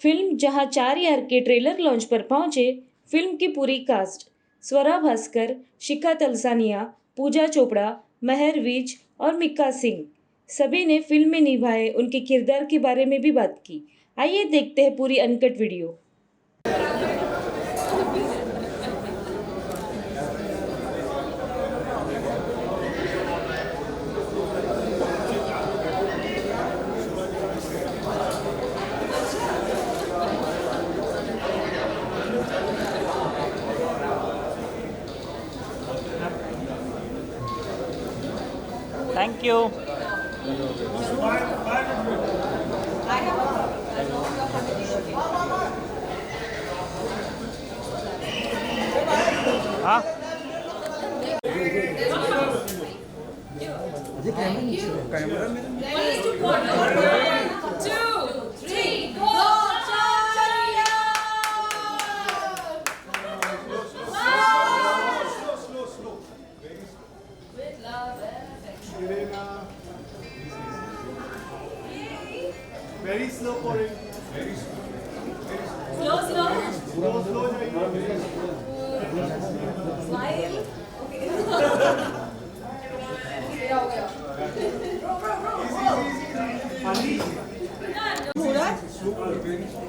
Film जहां 4 यार के ट्रेलर लॉन्च पर पहुंचे फिल्म की पूरी कास्ट स्वरा भास्कर, शिखा तलसानिया, पूजा चोपड़ा, महर विज और मिक्का सिंह सभी ने फिल्म में निभाए उनके किरदार के बारे में भी बात की। आइए देखते हैं पूरी अनकट वीडियो। Thank you. हाँ Very slow pouring. Very slow. Slow. Smile.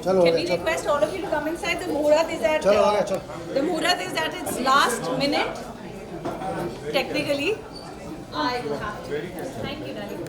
चलो Can we request all of you to come inside? The Muhurat is at the Muhurat is at its last minute. Technically, I will have to. Thank you, darling.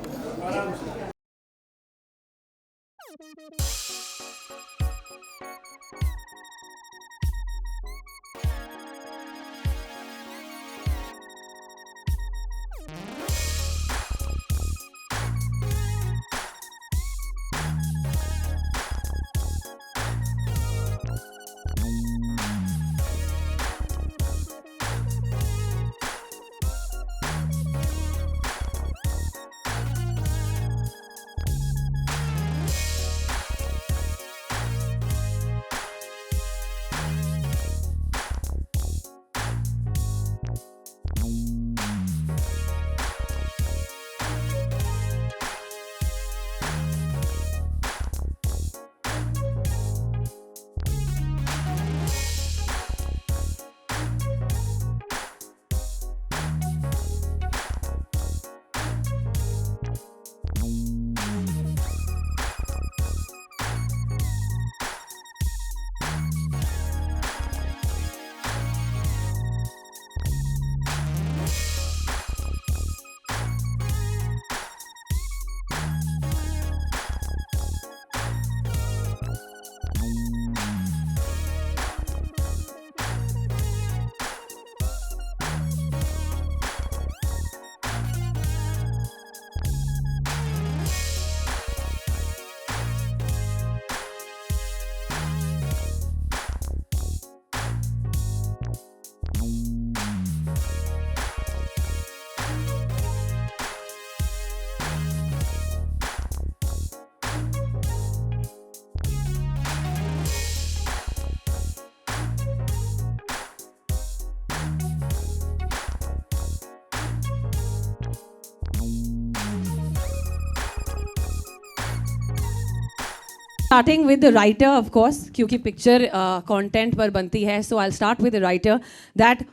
Starting with the writer, of course, क्योंकि picture content पर बनती है, so I start with the writer that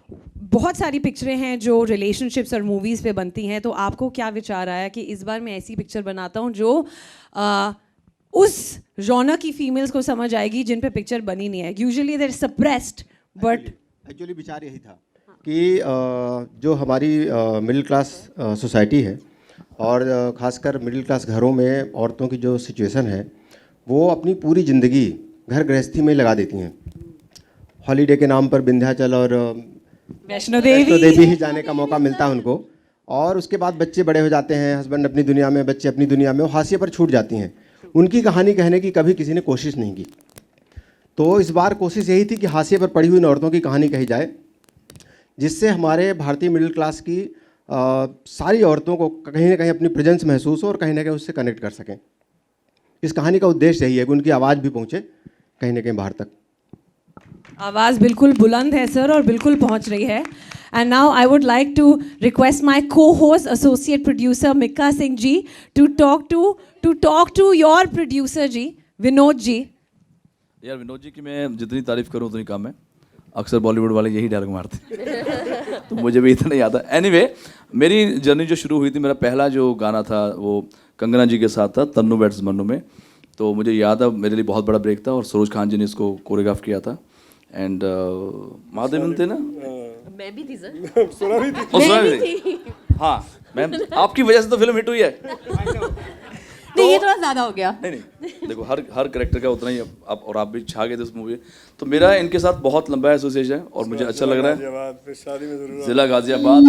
बहुत सारी पिक्चरें हैं जो relationships और मूवीज़ पे बनती हैं, तो आपको क्या विचार आया कि इस बार मैं ऐसी पिक्चर बनाता हूँ जो उस जॉनर की फीमेल्स को समझ आएगी जिन पे पिक्चर बनी नहीं है। Usually they're suppressed, but actually विचार यही था कि जो हमारी मिडिल क्लास सोसाइटी है और ख़ासकर मिडिल क्लास घरों में औरतों की जो सिचुएशन है वो अपनी पूरी ज़िंदगी घर गृहस्थी में लगा देती हैं। हॉलीडे के नाम पर विंध्याचल और वैष्णो देवी ही जाने का मौका मिलता है उनको, और उसके बाद बच्चे बड़े हो जाते हैं, हस्बैंड अपनी दुनिया में, बच्चे अपनी दुनिया में, वो हाशिए पर छूट जाती हैं। उनकी कहानी कहने की कभी किसी ने कोशिश नहीं की। तो इस बार कोशिश यही थी कि हाशिए पर पड़ी हुई इन औरतों की कहानी कही जाए, जिससे हमारे भारतीय मिडिल क्लास की सारी औरतों को कहीं ना कहीं अपनी प्रेजेंस महसूस हो और कहीं ना कहीं उससे कनेक्ट कर सकें। इस कहानी का उद्देश्य यही है कि उनकी आवाज़ भी पहुँचे कहीं ना कहीं बाहर तक। आवाज़ बिल्कुल बुलंद है सर और बिल्कुल पहुंच रही है। And now I would like to request my co-host associate producer Mika Singh ji to talk to your producer ji Vinod ji. यार विनोद जी की मैं जितनी तारीफ करूं उतनी कम है। अक्सर बॉलीवुड वाले यही डायलॉग मारते हैं तो मुझे भी इतना नहीं आता। एनीवे, मेरी जर्नी जो शुरू हुई थी, मेरा पहला जो गाना था वो कंगना जी के साथ था, तन्नू बैट्स मन्नू में। तो मुझे याद है मेरे लिए बहुत बड़ा ब्रेक था और सरोज खान जी ने इसको कोरियोग्राफ किया था। एंड महादेवन थे ना, मैं भी थी सर। सुना भी थी। हाँ मैम, आपकी वजह से तो फिल्म हिट हुई है। नहीं, ये थोड़ा ज्यादा हो गया। नहीं देखो, हर करेक्टर का उतना ही आप और आप भी छा गए थे उस मूवी। तो मेरा इनके साथ बहुत लंबा एसोसिएशन है और मुझे अच्छा लग रहा है। जिला गाजियाबाद,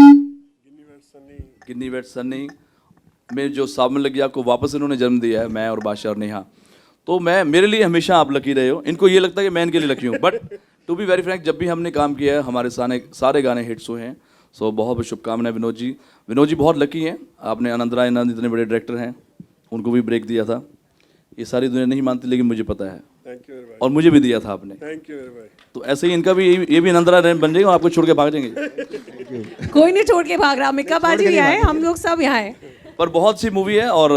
गिन्नी वेट सन्नी में जो सावन लग गया को वापस इन्होंने जन्म दिया है, मैं और बादशाह और नेहा। तो मेरे लिए हमेशा आप लकी रहे हो। इनको ये लगता है कि मैं इनके लिए लकी हूँ, but to be very frank, जब भी हमने काम किया है हमारे सारे गाने हिट्स हुए हैं। सो बहुत बहुत शुभकामनाएं विनोद जी। विनोद जी बहुत लकी हैं, आपने आनंद राय आनंद इतने बड़े डायरेक्टर हैं, उनको भी ब्रेक दिया था। ये सारी दुनिया नहीं मानती लेकिन मुझे पता है, और मुझे भी दिया था आपने। थैंक यू भाई। तो ऐसे ही इनका भी ये भी आनंद राय बन जाएगा और आपको छोड़ के भाग जाएंगे। कोई नहीं छोड़ के भाग रहा, मिक्का बाजी भी आए, हम लोग सब यहाँ हैं। पर बहुत सी मूवी है और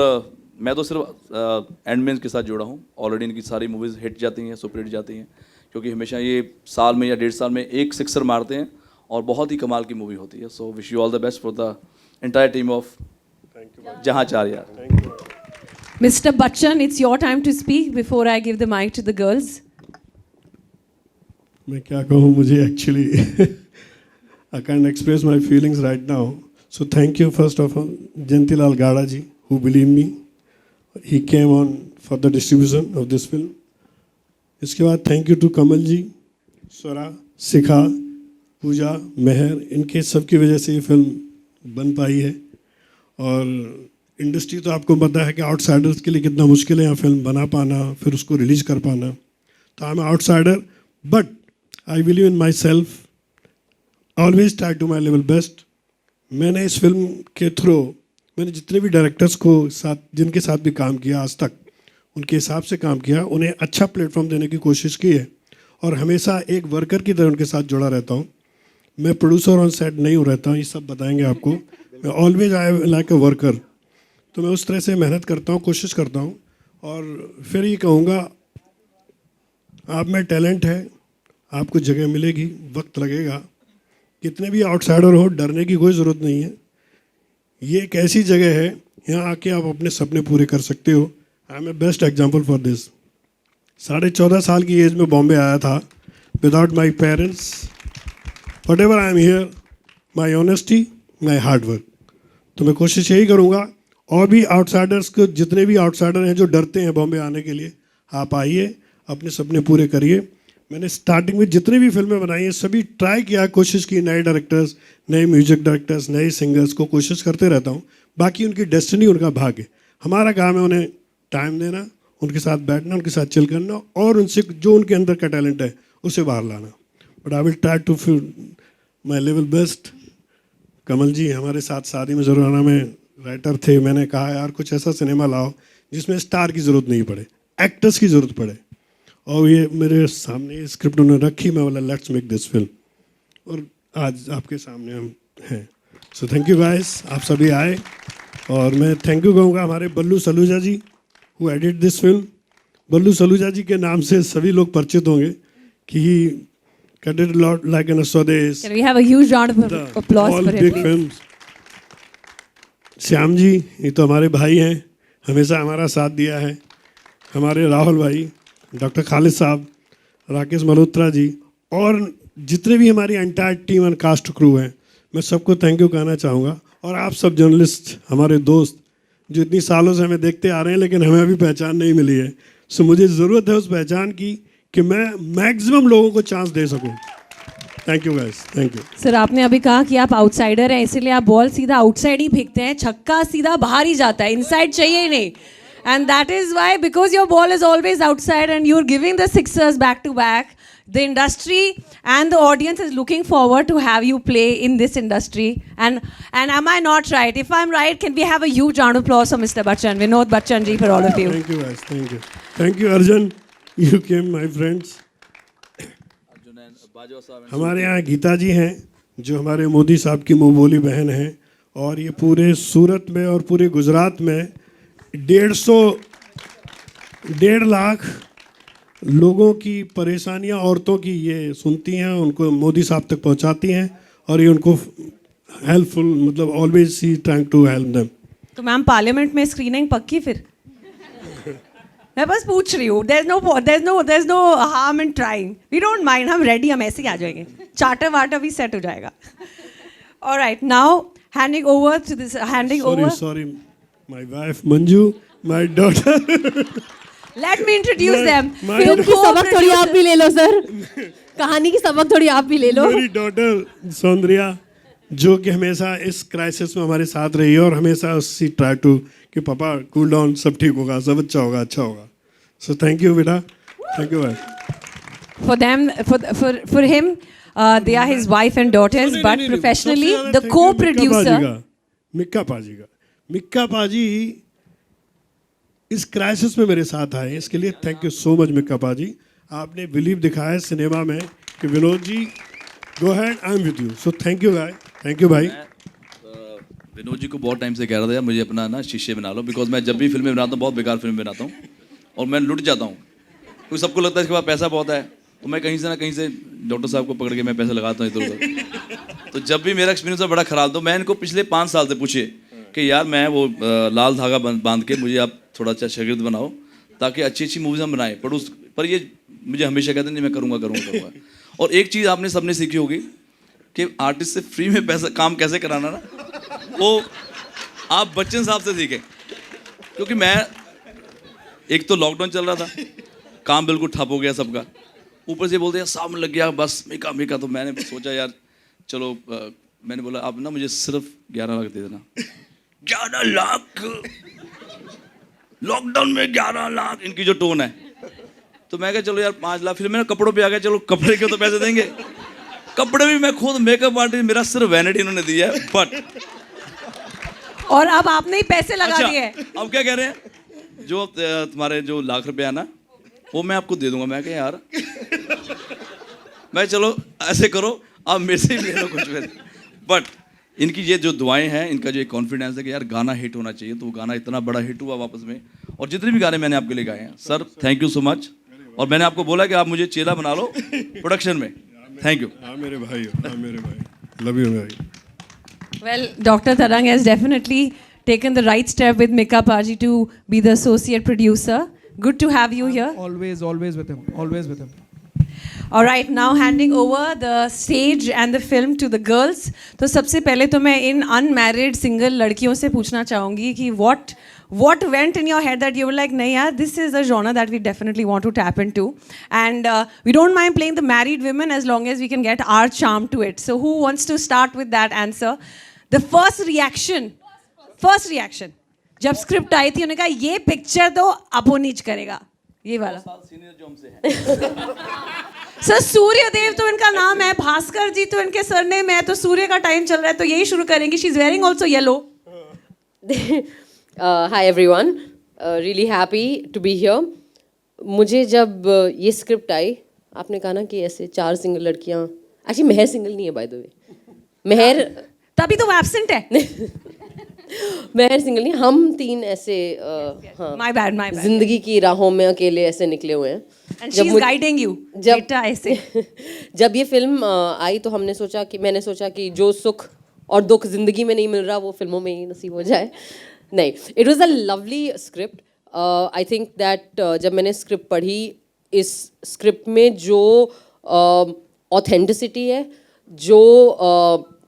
मैं तो सिर्फ एंडमैन के साथ जुड़ा हूँ। ऑलरेडी इनकी सारी मूवीज़ हिट जाती हैं, सुपर हिट जाती हैं, क्योंकि हमेशा ये साल में या 1.5 साल में एक सिक्सर मारते हैं और बहुत ही कमाल की मूवी होती है। So wish you all the best for the entire team of जहाँ चार यार। Mr. Bachchan, it's your time to speak before I give the mic to the girls. मैं क्या कहूँ, मुझे actually I can't express my feelings right now. So thank you first of all, Jantilal Gada ji, who believed me. He came on for the distribution of this film. इसके बाद thank you to Kamal जी, स्वरा, शिखा, पूजा, मेहर, इनके सबकी वजह से ये film बन पाई है। और इंडस्ट्री तो आपको पता है कि आउटसाइडर्स के लिए कितना मुश्किल है यहाँ फिल्म बना पाना, फिर उसको रिलीज कर पाना। तो I am outsider, but I believe in myself, always try to my level best. मैंने इस फिल्म के थ्रू मैंने जितने भी डायरेक्टर्स को साथ जिनके साथ भी काम किया आज तक, उनके हिसाब से काम किया, उन्हें अच्छा प्लेटफॉर्म देने की कोशिश की है और हमेशा एक वर्कर की तरह उनके साथ जुड़ा रहता हूँ। मैं प्रोड्यूसर ऑन सेट नहीं हो रहता हूँ, ये सब बताएंगे आपको। मैं always I like a worker. तो मैं उस तरह से मेहनत करता हूँ, कोशिश करता हूँ। और फिर ये कहूँगा, आप में टैलेंट है, आपको जगह मिलेगी, वक्त लगेगा। कितने भी आउटसाइडर हो, डरने की कोई ज़रूरत नहीं है। ये एक ऐसी जगह है, यहाँ आके आप अपने सपने पूरे कर सकते हो। I am a best example for this. 14.5 साल की एज में बॉम्बे आया था, without my parents. Whatever I am here, my honesty, my hard work. तो मैं कोशिश यही करूँगा, और भी आउटसाइडर्स को, जितने भी आउटसाइडर हैं जो डरते हैं बॉम्बे आने के लिए, आप आइए, अपने सपने पूरे करिए। मैंने स्टार्टिंग में जितनी भी फिल्में बनाई हैं सभी ट्राई किया, कोशिश की, नए डायरेक्टर्स, नए म्यूजिक डायरेक्टर्स, नए सिंगर्स को कोशिश करते रहता हूँ। बाकी उनकी डेस्टिनी, उनका भाग्य। हमारा काम है उन्हें टाइम देना, उनके साथ बैठना, उनके साथ चिल करना और उनसे जो उनके अंदर का टैलेंट है उसे बाहर लाना। But I will try to feel my level best. Kamal ji हमारे साथ शादी में ज़रूर आना में राइटर थे। मैंने कहा यार कुछ ऐसा सिनेमा लाओ जिसमें स्टार की ज़रूरत नहीं पड़े, एक्टर्स की ज़रूरत पड़े। और ये मेरे सामने स्क्रिप्ट उन्होंने रखी, मैं बोला लेट्स मेक दिस फिल्म, और आज आपके सामने हम हैं। सो थैंक यू गाइस, आप सभी आए। और मैं थैंक यू कहूँगा हमारे बल्लू सलूजा जी हु एडिट दिस फिल्म। बल्लू सलूजा जी के नाम से सभी लोग परिचित होंगे कि ही cut it a lot like in a Swades. Can we have a huge round of applause all for him, big please? films. Shyam ji ये तो हमारे भाई हैं, हमेशा हमारा साथ दिया है। हमारे राहुल भाई, डॉक्टर खालिद साहब, राकेश मल्होत्रा जी, और जितने भी हमारी entire team and cast crew हैं, मैं सबको थैंक यू कहना चाहूँगा। और आप सब जर्नलिस्ट, हमारे दोस्त जो इतनी सालों से हमें देखते आ रहे हैं लेकिन हमें अभी पहचान नहीं मिली है। सो मुझे ज़रूरत है उस पहचान की कि मैं मैक्सिमम लोगों को चांस दे सकूं। Thank you guys, thank you. Sir आपने अभी कहा कि आप आउटसाइडर हैं, इसीलिए आप बॉल सीधा आउटसाइड ही फेंकते हैं, छक्का सीधा बाहर ही जाता है, इनसाइड चाहिए ही नहीं। And that is why, because your ball is always outside and you are giving the sixers back to back. The industry and the audience is looking forward to have you play in this industry. And am I not right? If I'm right, can we have a huge round of applause for Mr. Bachchan, Vinod Bachchan ji, for all of you. Thank you guys, thank you. Thank you Arjun, you came my friends. हमारे यहाँ गीता जी हैं जो हमारे मोदी साहब की मुँह बोली बहन हैं, और ये पूरे सूरत में और पूरे गुजरात में 1.5 लाख लोगों की परेशानियां, औरतों की ये सुनती हैं, उनको मोदी साहब तक पहुंचाती हैं और ये उनको हेल्पफुल, मतलब always see trying to help them. तो मैम पार्लियामेंट में स्क्रीनिंग पक्की फिर? मैं बस पूछ रही हूँ, there's no harm in trying, we don't mind, हम ready, हम ऐसे ही आ जाएंगे, चार्टर वार्टर भी सेट हो जाएगा। Alright, now handing over, Sorry, my wife Manju, my daughter. let me introduce them. Film की सबक थोड़ी आप भी ले लो सर, कहानी की सबक थोड़ी आप भी ले लो। मेरी डॉटर सौंदर्या, जो कि हमेशा इस क्राइसिस में हमारे साथ रही है और हमेशा सी ट्राई टू कि पापा कूल डाउन, सब ठीक होगा, सब अच्छा होगा, अच्छा होगा। सो थैंक यू बेटा, थैंक यू भाई। For them, for him, they are his wife and daughters, but professionally, the co-producer. Mika पाजी इस क्राइसिस में मेरे साथ आए, इसके लिए thank you so much Mika पाजी। आपने बिलीव दिखाया है सिनेमा में कि Vinod ji, go ahead, I am with you. So thank you भाई, थैंक यू भाई। विनोद जी को बहुत टाइम से कह रहा था यार मुझे अपना ना शिष्य बना लो, बिकॉज मैं जब भी फिल्में बनाता हूँ बहुत बेकार फिल्म बनाता हूँ और मैं लुट जाता हूँ, क्योंकि सबको लगता है इसके पास पैसा बहुत है, तो मैं कहीं से ना कहीं से डॉक्टर साहब को पकड़ के मैं पैसा लगाता हूँ इधर उधर। तो जब भी मेरा एक्सपीरियंस है बड़ा ख़राब, तो मैं इनको पिछले 5 साल से पूछे कि यार मैं वो लाल धागा बांध के मुझे आप थोड़ा अच्छा शागिर्द बनाओ ताकि अच्छी अच्छी मूवीज़ हम बनाएं, पर ये मुझे हमेशा कहते नहीं मैं करूँगा। और एक चीज़ आपने सबने सीखी होगी कि आर्टिस्ट से फ्री में पैसा काम कैसे कराना ना, वो आप बच्चन साहब से सीखें, क्योंकि मैं एक तो लॉकडाउन चल रहा था, काम बिल्कुल ठप हो गया सबका, ऊपर से बोलते यार सावन लग गया बस मिका, तो मैंने सोचा यार चलो मैंने बोला आप ना मुझे सिर्फ 11 लाख दे देना। 11 लाख लॉकडाउन में 11 लाख, इनकी जो टोन है, तो मैं कहा चलो यार 5 लाख। फिर मैंने कपड़ों पे आ गया, चलो कपड़े के तो पैसे देंगे, कपड़े भी मैं खुद, मेकअप आर्टिस्ट, मेरा सिर्फ वैनिटी इन्होंने दिया है, बट और अब आपने ही पैसे लगा दिए हैं। अब क्या कह रहे हैं, जो तुम्हारे जो लाख रुपया है ना वो मैं आपको दे दूंगा। मैं कहा यार मैं चलो ऐसे करो आप मेरे से ही ले लो कुछ पैसे, बट इनकी ये जो दुआएं हैं, इनका जो एक कॉन्फिडेंस है कि यार गाना हिट होना चाहिए, तो वो गाना इतना बड़ा हिट हुआ वापस में, और जितने भी गाने मैंने आपके लिए गाए हैं sir, thank you so much. और मैंने आपको बोला कि आप मुझे चेला बना लो प्रोडक्शन में, थैंक यू। हाँ मेरे भाई, हाँ मेरे भाई, लव यू भाई। Well, Dr. Tarang has definitely taken the right step with Mika Paji to be the associate producer. Good to have you here. Always with him. Always with him. All right, now handing over the stage and the film to the girls. तो सबसे पहले तो मैं इन unmarried single लड़कियों से पूछना चाहूँगी कि what went in your head that you were like, नहीं यार, this is a genre that we definitely want to tap into, and we don't mind playing the married women as long as we can get our charm to it. So who wants to start with that answer? The first reaction जब script I थी उन्होंने कहा ये picture तो अपोनीच करेगा, ये वाला। Sir Suryadev तो इनका नाम है, भास्कर जी तो इनके सरनेम है, तो सूर्य का टाइम चल रहा है तो यही शुरू करेंगे। She is wearing also yellow. Hi everyone, really happy to be here. मुझे जब ये स्क्रिप्ट आई, आपने कहा ना कि ऐसे 4 सिंगल लड़कियां, एक्चुअली मेहर सिंगल नहीं है बाय द वे, मेहर तभी तो वो एब्सेंट है। मेहर सिंगल नहीं, हम 3 ऐसे हाँ, माय बैड जिंदगी की राहों में अकेले ऐसे निकले हुए हैं। And she is guiding you बेटा ऐसे। जब ये फिल्म आई तो मैंने सोचा कि जो सुख और दुख जिंदगी में नहीं मिल रहा वो फिल्मों में ही नसीब हो जाए। नहीं, it was a lovely script. I think that जब मैंने स्क्रिप्ट पढ़ी, इस स्क्रिप्ट में जो ऑथेंटिसिटी है, जो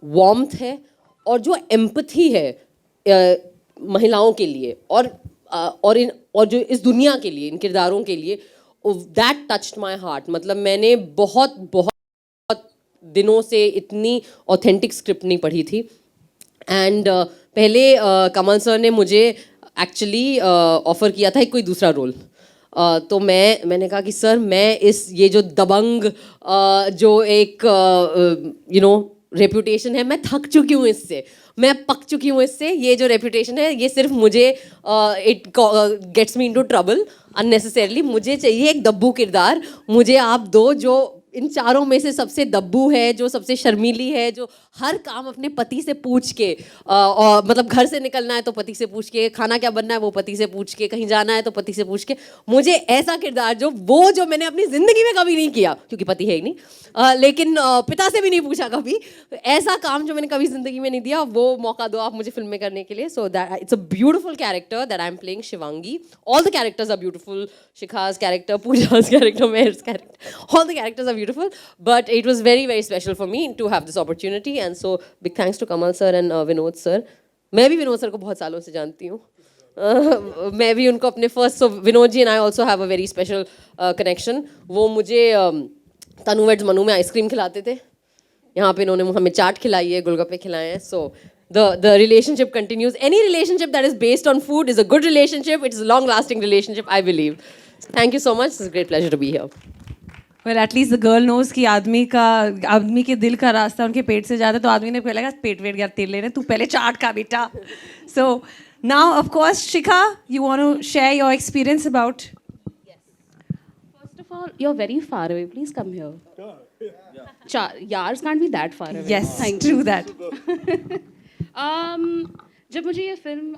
वार्मथ है और जो एम्पथी है महिलाओं के लिए और जो इस दुनिया के लिए, इन किरदारों के लिए, दैट टच्ड माय हार्ट। मतलब मैंने बहुत दिनों से इतनी ऑथेंटिक स्क्रिप्ट नहीं पढ़ी थी। एंड पहले कमल सर ने मुझे एक्चुअली ऑफ़र किया था एक कोई दूसरा रोल, तो मैंने कहा कि सर मैं ये जो दबंग जो एक रेपुटेशन है, मैं थक चुकी हूँ इससे, मैं पक चुकी हूँ इससे। ये जो रेपुटेशन है ये सिर्फ मुझे it gets me into trouble unnecessarily. मुझे चाहिए एक दब्बू किरदार, मुझे आप दो जो इन चारों में से सबसे दब्बू है, जो सबसे शर्मीली है, जो हर काम अपने पति से पूछ के और मतलब घर से निकलना है तो पति से पूछ के, खाना क्या बनना है वो पति से पूछ के, कहीं जाना है तो पति से पूछ के। मुझे ऐसा किरदार जो मैंने अपनी ज़िंदगी में कभी नहीं किया, क्योंकि पति है ही नहीं, लेकिन पिता से भी नहीं पूछा कभी, ऐसा काम जो मैंने कभी ज़िंदगी में नहीं दिया, वो मौका दो आप मुझे फिल्म में करने के लिए। So that it's a beautiful character that I am playing Shivangi. All the characters are beautiful, शिखा's character, Pooja's character, Meher's character, all the characters are beautiful, but it was very, very special for me to have this opportunity, and so big thanks to Kamal sir and Vinod sir. मैं भी Vinod sir को बहुत सालों से जानती हूँ, मैं भी उनको अपने first, so Vinod ji and I also have a very special connection. वो मुझे तनु वेड्स मनु में आइसक्रीम खिलाते थे, यहाँ पे इन्होंने हमें चाट खिलाई है, गोलगप्पे खिलाए हैं, so the relationship continues. Any relationship that is based on food is a good relationship. It is a long-lasting relationship, I believe. So thank you so much. It's a great pleasure to be here. Well, at least the girl knows कि आदमी के दिल का रास्ता उनके पेट से जाता है, तो आदमी ने पहले कहा पेट वेट गया तेल लेने, तू पहले चाट खा बेटा. So now, of course, Shikha, you want to share your experience about? Yes. First of all, you're very far away. Please come here. Yars can't be that far away. Yes, Thank true you. that. जब मुझे ये film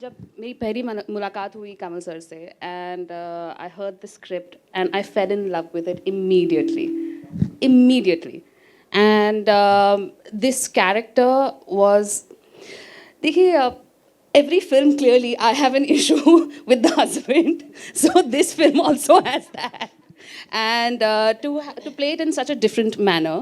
जब मेरी पहली मुलाकात हुई कमल sir से, and I heard the script and I fail in love with it immediately. And this character was, देखिए, every film clearly I have an issue with the husband, so this film also has that. And to play it in such a different manner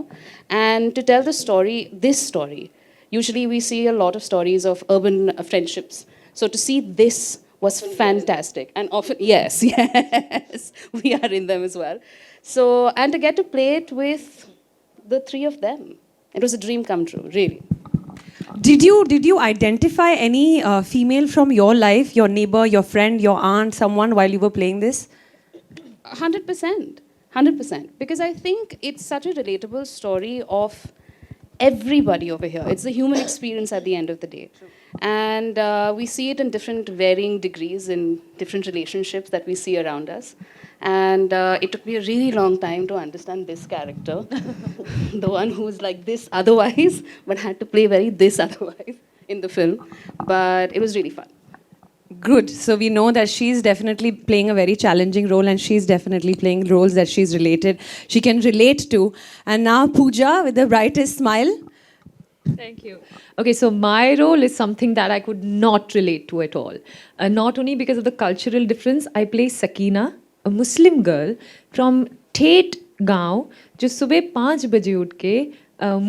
and to tell the story, this story. Usually we see a lot of stories of urban friendships. So to see this was fantastic. And often, yes, we are in them as well. So, and to get to play it with the three of them, it was a dream come true, really. Did you identify any female from your life, your neighbor, your friend, your aunt, someone while you were playing this? 100%. Because I think it's such a relatable story of everybody over here. It's the human experience at the end of the day. And we see it in different varying degrees in different relationships that we see around us. And it took me a really long time to understand this character, the one who's like this otherwise, but had to play very this otherwise in the film. But it was really fun. Good. So we know that she's definitely playing a very challenging role, and she's definitely playing roles that she can relate to. And now Pooja with the brightest smile. Thank you. Okay, so my role is something that I could not relate to at all. Not only because of the cultural difference, I play Sakina, a Muslim girl from Tet गांव, जो सुबह 5 बजे उठ के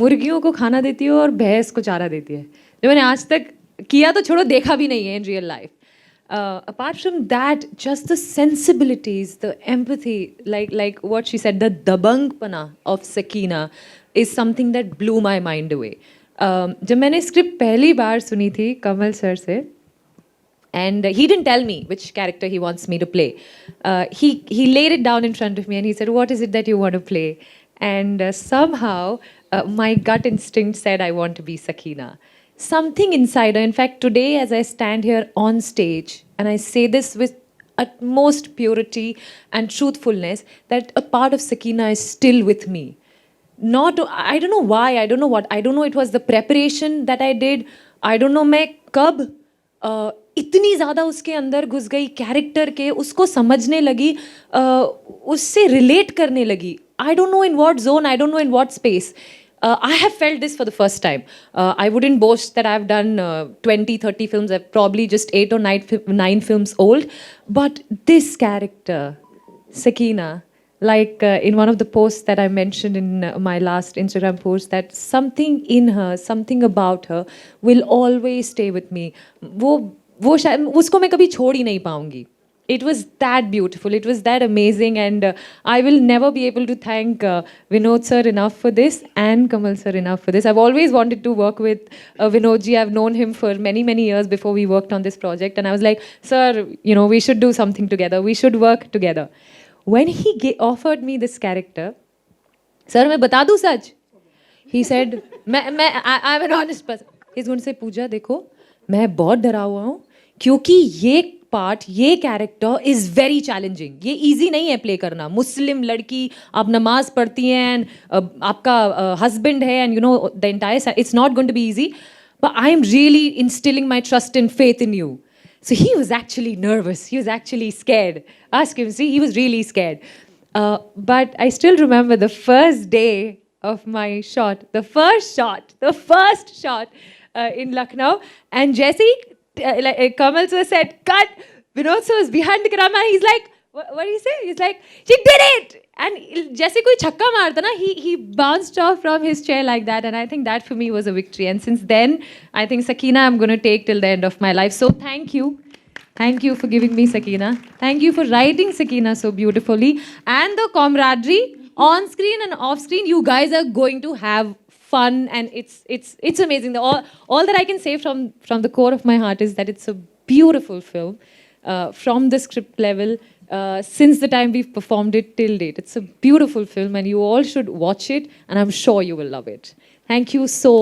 मुर्गियों को खाना देती है और भैंस को चारा देती है, जो मैंने आज तक किया तो छोड़ो, देखा भी नहीं है in real life. Apart from that, just the sensibilities, the empathy, like what she said, the dabangpana of Sakina is something that blew my mind away. जब मैंने स्क्रिप्ट पहली बार सुनी थी कमल सर से, and he didn't tell me which character he wants me to play. He laid it down in front of me and he said, what is it that you want to play? And somehow my gut instinct said I want to be Sakina. Something inside her. In fact, today as I stand here on stage, and I say this with utmost purity and truthfulness, that a part of Sakina is still with me. I don't know why, I don't know what, I don't know, it was the preparation that I did, I don't know मैं कब इतनी ज़्यादा उसके अंदर घुस गई character के, उसको समझने लगी, उससे रिलेट करने लगी. I don't know in what zone, I don't know in what space. I have felt this for the first time. I wouldn't boast that I've done 20, 30 films. I'm probably just 8 or 9 films old. But this character, Sakina, like in one of the posts that I mentioned in my last Instagram post, that something in her, something about her will always stay with me. वो शायद उसको मैं कभी छोड़ ही नहीं पाऊंगी. It was that beautiful, it was that amazing, and I will never be able to thank Vinod sir enough for this and Kamal sir enough for this. I've always wanted to work with Vinod ji. I've known him for many, many years before we worked on this project, and I was like, sir, we should do something together, we should work together. When he offered me this character, sir, मैं बता दूँ सच? He said, I'm an honest person. He's going to say, Pooja, देखो, मैं बहुत डरा हुआ हूँ, क्योंकि ये पार्ट, ये कैरेक्टर इज़ वेरी चैलेंजिंग. ये ईजी नहीं है प्ले करना. मुस्लिम लड़की, आप नमाज पढ़ती हैं एंड आपका हस्बैंड है and you know the entire, it's not going to be easy. But I am really instilling my trust and faith in you. So he was actually nervous. He was actually scared. Ask him, see, he was really scared. But I still remember the first day of my shot, the first shot in Lucknow. And Jesse, Kamal sir said, cut. Vinod sir was behind the camera. He's like, what did he say? He's like, she did it. And Jesse koi chakka marta na, he bounced off from his chair like that. And I think that for me was a victory. And since then, I think Sakina I'm going to take till the end of my life. So thank you. Thank you for giving me Sakina. Thank you for writing Sakina so beautifully. And the camaraderie on screen and off screen, you guys are going to have fun. And it's amazing. All that I can say from the core of my heart is that it's a beautiful film. From the script level, since the time we've performed it till date. It's a beautiful film and you all should watch it and I'm sure you will love it. Thank you so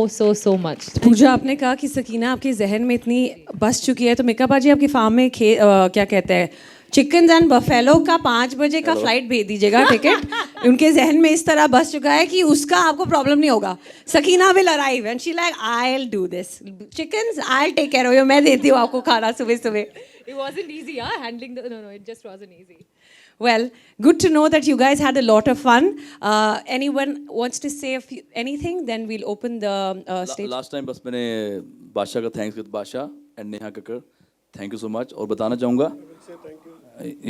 much. पूजा, आपने कहा कि सकीना आपके जहन में इतनी बस चुकी है, तो मिका बाजी आपकी फार्म में क्या कहते हैं, चिकन एंड बफेलो का 5 बजे का फ्लाइट भेज दीजिएगा टिकट. उनके जहन में इस तरह बस चुका है कि उसका आपको प्रॉब्लम नहीं होगा. Sakina will arrive and she like I will do this. Chickens I will take care of you. मैं देती हूँ आपको खाना सुबह सुबह. It wasn't easy, handling the... No, it just wasn't easy. Well, good to know that you guys had a lot of fun. Anyone wants to say anything? Then we'll open the stage. Last time बस मैंने बादशाह का thanks with बादशाह and Neha Kakkar. Thank you so much. और बताना चाहूँगा.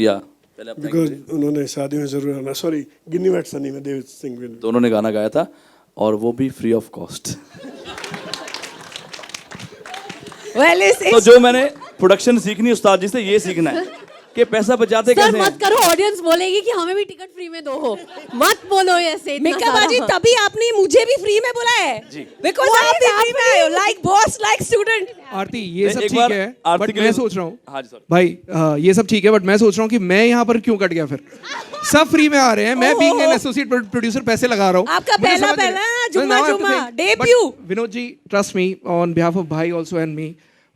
या पहले आप because उन्होंने शादी में जरूर आना. Sorry, गिन्नी वैट सनी में देव सिंह विल. तो उन्होंने गाना गाया था और वो भी free of cost. Well, तो जो मैंने प्रोडक्शन सीखनी उस्ताद जी से ये सीखना है कि पैसा बचाते कैसे सर मत करो, ऑडियंस बोलेगी कि हमें भी टिकट फ्री में दो हो. मत बोलो ऐसे. मिका बाजी, तभी आपने मुझे भी फ्री में बोला है. Because आप भी फ्री में आए, like boss, like student. आरती, ये सब ठीक है, बट मैं सोच रहा हूँ भाई, ये सब ठीक है, बट मैं सोच रहा हूँ कि मैं यहाँ पर क्यों कट गया फिर. सब फ्री में आ रहे हैं, मैं बीइंग एन एसोसिएट प्रोड्यूसर पैसे लगा रहा हूँ. आपका पहला जुम्मा debut. Vinod ji, trust me on behalf of भाई also and me,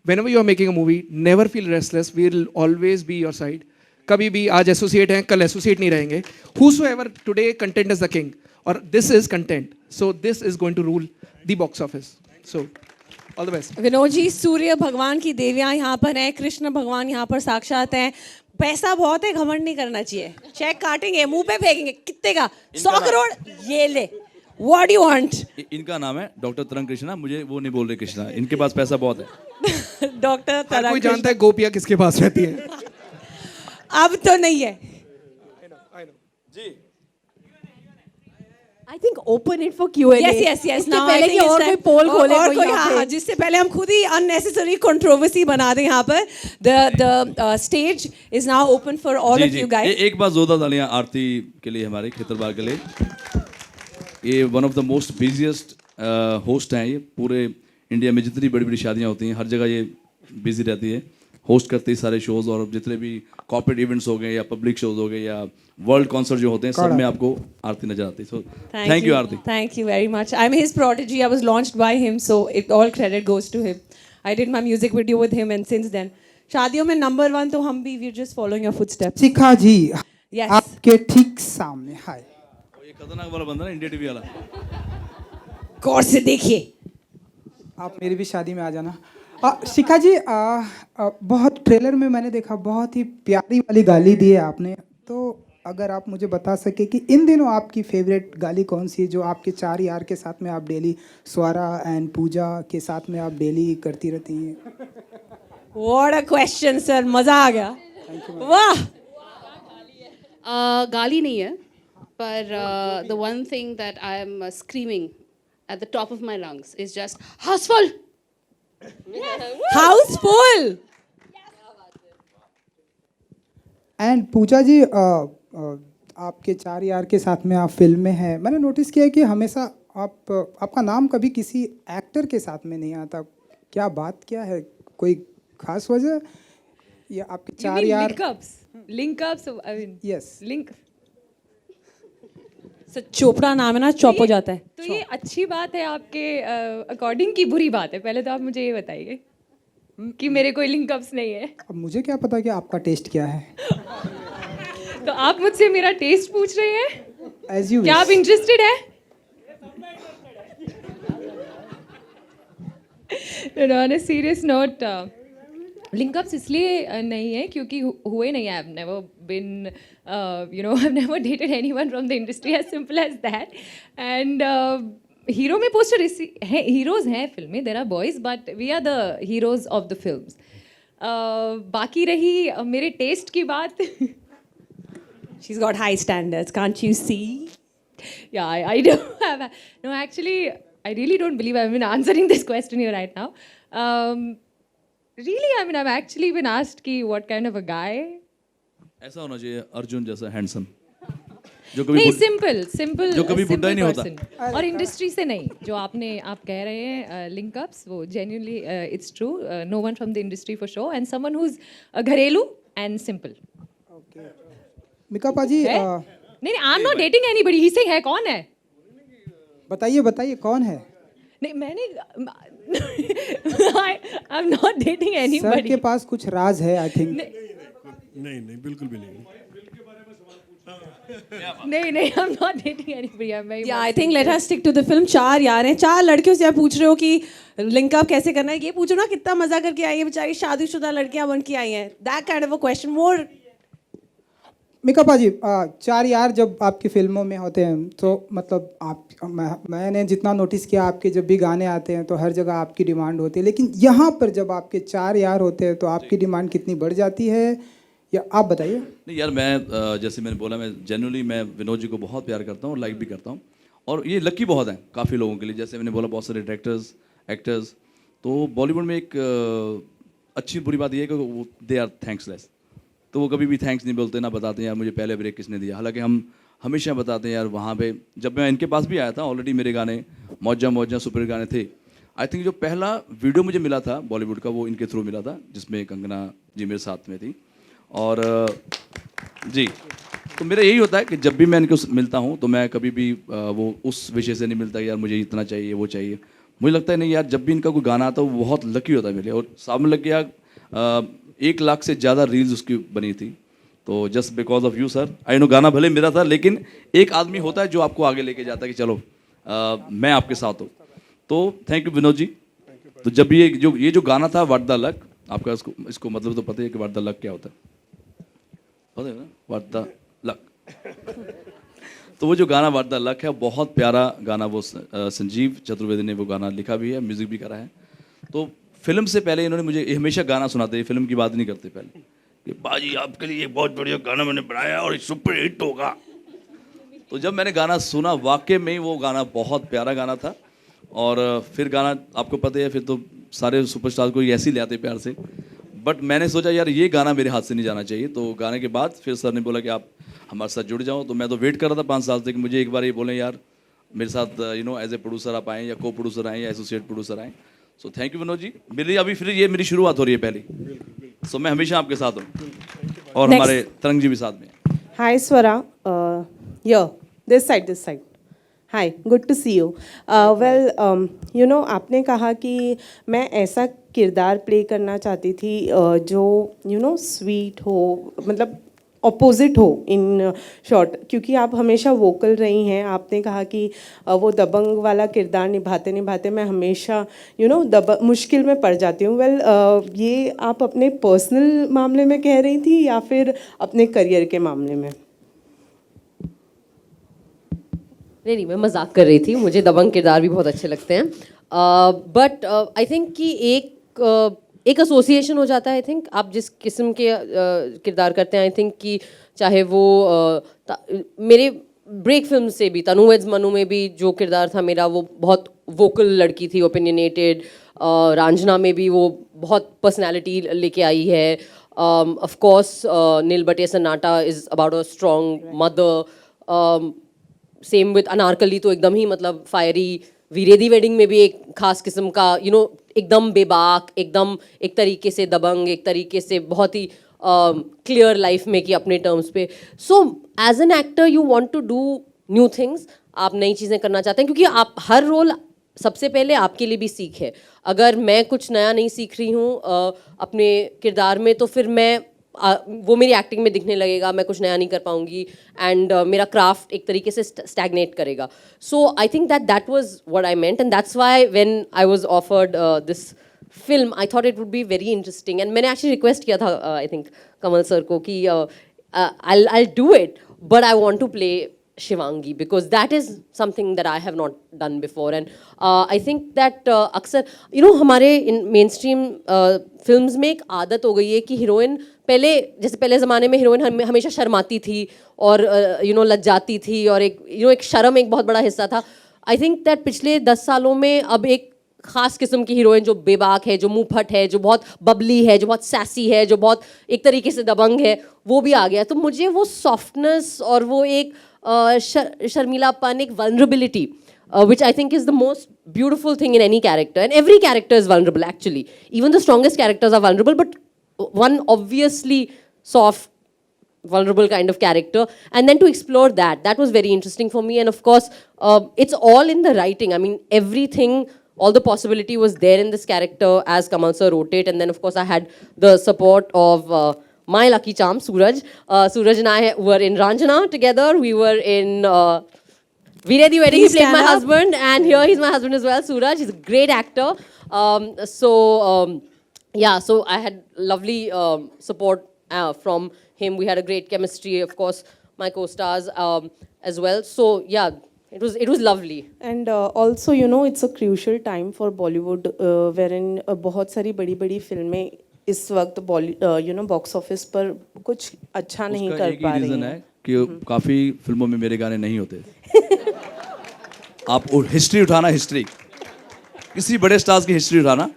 whenever you are making a movie, never feel restless. We will always be your side. कभी भी आज एसोसिएट हैं, कल एसोसिएट नहीं रहेंगे. Whosoever today content is the king, or this is content. So this is going to rule the box office. So all the best. Vinod ji, सूर्य भगवान की देवियाँ यहाँ पर हैं, कृष्ण भगवान यहाँ पर साक्षात हैं. पैसा बहुत है, घमंड नहीं करना चाहिए. चेक काटेंगे, मुंह पे फेंकेंगे. कितने का? 100 करोड़. ये ले. What do you want? इनका नाम है डॉक्टर तरंग कृष्णा. मुझे वो नहीं बोल रहे कृष्णा. इनके पास पैसा बहुत है. डॉक्टर तरंग. कोई जानता है गोपिया किसके पास रहती है? अब तो नहीं है. I think open it for Q&A. Yes. Now पहले कि और कोई पोल खोले और कोई, यहाँ पे. जिससे पहले हम खुद ही unnecessary controversy बना दें यहाँ पर. The stage is now open for all of you guys. एक बार जोरदार तालियां आरती के लिए, हमारे खेतरबाग के लिए. ये one of the most busiest host हैं. ये पूरे इंडिया में जितनी बड़ी बड़ी शादियाँ होती हैं हर जगह ये बिजी रहती है. होस्ट करते हैं सारे शोज़, और जितने भी कॉर्पोरेट इवेंट्स हो गए या पब्लिक शोज हो गए या वर्ल्ड कॉन्सर्ट जो होते हैं, सब में आपको आरती नजर आती है. सो thank you Aarti. Thank you very much. I'm his prodigy. I was launched by him, so all credit goes to him. I did my music video with him, and since then, शादियों में number 1 तो हम भी, we're just following your footsteps. Shikha ji, Yes. आपके ठीक सामने. हाय. ये खतरनाक वाला बंदा ना, इंडिया टीवी वाला. गौर से देखिए. आप मेरी भी शादी में आ जाना. शिखा जी, बहुत ट्रेलर में मैंने देखा, बहुत ही प्यारी वाली गाली दी है आपने. तो अगर आप मुझे बता सके कि इन दिनों आपकी फेवरेट गाली कौन सी है, जो आपके 4 यार के साथ में आप डेली, स्वरा एंड पूजा के साथ में आप डेली करती रहती हैं. What a question, sir. मजा आ गया. वाह. गाली नहीं है, पर the one thing that I am screaming at the top of my lungs is just houseful. Houseful. And Pooja ji, आपके 4 यार के साथ में आप फिल्म में हैं. मैंने नोटिस किया है कि हमेशा आपका नाम कभी किसी एक्टर के साथ में नहीं आता. क्या बात क्या है? कोई खास वजह या आपके 4 यार? Link-ups, I mean. Yes. Link. Sir Chopra नाम है ना, चौप हो जाता है. तो ये अच्छी बात है आपके अकॉर्डिंग की बुरी बात है? पहले तो आप मुझे ये बताइए. कि मेरे कोई लिंकअप्स नहीं है। अब मुझे क्या पता कि आपका टेस्ट क्या है। तो आप मुझसे मेरा टेस्ट पूछ रहे हैं? एज यू क्या आप इंटरेस्टेड है? On a serious note, linkups इसलिए नहीं है क्योंकि हुए नहीं है। I have never been I have never dated anyone from the industry, as simple as that. And hero में पोस्टर है, हीरोज हैं फिल्म में, there are boys but we are the heroes of the films. बाकी रही मेरे test की बात, She's got high standards, can't you see? yeah, I do have. No, actually, I really don't believe I've been answering this question here right now. Really, I mean, I've actually been asked कि what kind of a guy. ऐसा होना चाहिए अर्जुन जैसा handsome, जो कभी नहीं, simple जो कभी बुड्ढा ही नहीं होता। और इंडस्ट्री से नहीं, जो आप कह रहे हैं लिंकअप्स, वो genuinely it's true. No one from the industry for sure, and someone who's घरेलू and simple. मिका पाजी नहीं, I am not dating anybody. He saying है, कौन है? बताइए कौन है? नहीं, मैंने I am not dating sir anybody. के पास कुछ राज है आई थिंक। नहीं बिल्कुल भी नहीं। नहीं, I am not dating anybody. I am very Yeah, I think let us stick to the film. 4 यार हैं, 4 लड़कियों से आप पूछ रहे हो कि लिंकअप कैसे करना है। ये पूछो ना कितना मजा करके आई है बेचारी, शादीशुदा लड़कियां बन के आई हैं। That kind of a question more. Mika पाजी 4 यार जब आपकी फिल्मों में होते हैं तो मतलब मैंने जितना नोटिस किया, आपके जब भी गाने आते हैं तो हर जगह आपकी डिमांड होती है, लेकिन यहाँ पर जब आपके 4 यार होते हैं तो आपकी डिमांड कितनी बढ़ जाती है, या आप बताइए। नहीं यार, मैं जैसे मैंने बोला, मैं जनरली मैं विनोद जी को बहुत प्यार करता हूँ और लाइक भी करता हूँ, और ये लकी बहुत हैं काफ़ी लोगों के लिए। जैसे मैंने बोला, बहुत सारे डायरेक्टर्स, एक्टर्स, तो बॉलीवुड में एक अच्छी बुरी बात यह है कि दे आर थैंक्सलेस। तो वो कभी भी थैंक्स नहीं बोलते, ना बताते हैं यार मुझे पहले ब्रेक किसने दिया। हालांकि हम हमेशा बताते हैं यार। वहाँ पे जब मैं इनके पास भी आया था, ऑलरेडी मेरे गाने मौजा सुपर गाने थे। आई थिंक जो पहला वीडियो मुझे मिला था बॉलीवुड का, वो इनके थ्रू मिला था, जिसमें कंगना जी मेरे साथ में थी। और जी, तो मेरा यही होता है कि जब भी मैं इनको मिलता हूँ तो मैं कभी भी वो उस विषय से नहीं मिलता यार मुझे इतना चाहिए वो चाहिए। मुझे लगता है नहीं यार, जब भी इनका कोई गाना आता है वो बहुत लकी होता है मेरे लिए। और सामने लग गया 1 लाख से ज़्यादा रील्स उसकी बनी थी। तो just because of you sir, I know गाना भले मेरा था, लेकिन एक आदमी होता है जो आपको आगे लेके जाता है कि चलो मैं आपके साथ हूँ। तो थैंक यू विनोद जी। तो जब ये जो गाना था व्हाट द लक, आपका इसको मतलब तो पता है कि व्हाट द लक क्या होता है, पता है ना, व्हाट द लक। तो वो जो गाना व्हाट द लक है, बहुत प्यारा गाना, वो संजीव चतुर्वेदी ने वो गाना लिखा भी है, म्यूजिक भी करा है। तो फिल्म से पहले इन्होंने मुझे हमेशा गाना सुनाते हैं, फिल्म की बात नहीं करते पहले, कि बाजी आपके लिए एक बहुत बढ़िया गाना मैंने बनाया और सुपर हिट होगा। तो जब मैंने गाना सुना, वाकई में वो गाना बहुत प्यारा गाना था। और फिर गाना आपको पता है, फिर तो सारे सुपरस्टार को ऐसे ही ले आते प्यार से। बट मैंने सोचा यार ये गाना मेरे हाथ से नहीं जाना चाहिए। तो गाने के बाद फिर सर ने बोला कि आप हमारे साथ जुड़ जाओ। तो मैं तो वेट कर रहा था 5 साल से कि मुझे एक बार ये बोलें यार मेरे साथ एज ए प्रोड्यूसर आप आएँ, या को प्रोड्यूसर आएँ, या एसोसिएट प्रोड्यूसर आएँ। सो थैंक यू विनोद जी। मेरी अभी फिर ये मेरी शुरुआत हो रही है पहली, सो मैं हमेशा आपके साथ हूँ, और हमारे तरंग जी भी साथ में। Hi Swara, this side. Hi, good to see you. Well आपने कहा कि मैं ऐसा किरदार प्ले करना चाहती थी जो स्वीट हो, मतलब ऑपोजिट हो इन शॉर्ट, क्योंकि आप हमेशा वोकल रही हैं। आपने कहा कि वो दबंग वाला किरदार निभाते मैं हमेशा मुश्किल में पड़ जाती हूँ। वेल ये आप अपने पर्सनल मामले में कह रही थी या फिर अपने करियर के मामले में? नहीं, मैं मजाक कर रही थी। मुझे दबंग किरदार भी बहुत अच्छे लगते हैं, बट आई थिंक कि एक एसोसिएशन हो जाता है। आई थिंक आप जिस किस्म के किरदार करते हैं, आई थिंक कि चाहे वो मेरे ब्रेक फिल्म से भी, तनु वेड्स मनु में भी जो किरदार था मेरा, वो बहुत वोकल लड़की थी, ओपिनियनेटेड। रांझना में भी वो बहुत पर्सनैलिटी लेके आई है। ऑफ कोर्स नील बटे सन्नाटा is about a strong mother. Same with Anarkali, तो एकदम ही मतलब फायरी। वीरेदी वेडिंग में भी एक खास किस्म का एकदम बेबाक, एकदम एक तरीके से दबंग, एक तरीके से बहुत ही क्लियर लाइफ में कि अपने टर्म्स पे। So as an actor you want to do new things, आप नई चीज़ें करना चाहते हैं, क्योंकि आप हर रोल सबसे पहले आपके लिए भी सीख है. अगर मैं कुछ नया नहीं सीख रही हूँ अपने किरदार में, तो फिर मैं वो मेरी एक्टिंग में दिखने लगेगा, मैं कुछ नया नहीं कर पाऊंगी एंड मेरा क्राफ्ट एक तरीके से स्टैग्नेट करेगा. So I think that was what I meant and that's why when I was offered this film I thought it would be very interesting. And मैंने एक्चुअली रिक्वेस्ट किया था आई थिंक कमल sir को कि I'll do it, but I want to play Shivangi because that is something that I have not done before. And I think that अक्सर हमारे in mainstream films में एक आदत हो गई है कि हीरोइन पहले ज़माने में हीरोइन हमेशा शर्माती थी और लज्जाती थी और एक शर्म एक बहुत बड़ा हिस्सा था. आई थिंक दैट पिछले 10 सालों में अब एक खास किस्म की हीरोइन जो बेबाक है, जो मुंहफट है, जो बहुत बबली है, जो बहुत सैसी है, जो बहुत एक तरीके से दबंग है, वो भी आ गया. तो मुझे वो सॉफ्टनेस और वो एक शर्मीलापन, एक vulnerability which I think is the most beautiful thing in any character. And every character is vulnerable actually. Even the strongest characters are vulnerable, but one obviously soft, vulnerable kind of character. And then to explore that was very interesting for me. And of course, it's all in the writing. I mean, everything, all the possibility was there in this character as Kamal sir wrote it. And then of course I had the support of my lucky charm, Suraj. Suraj and I were in Ranjana together. We were in Veere the Wedding. He played my husband, and here he's my husband as well, Suraj. He's a great actor. So I had lovely support from him. We had a great chemistry, of course, my co-stars as well. So yeah, it was lovely. And also, it's a crucial time for Bollywood, wherein बहुत सारी बड़ी फिल्में इस वक्त box office पर कुछ अच्छा नहीं कर पा रही हैं. है कि काफ़ी फिल्मों में मेरे गाने नहीं होते. आप हिस्ट्री उठाना, हिस्ट्री किसी बड़े स्टार्स की हिस्ट्री उठाना,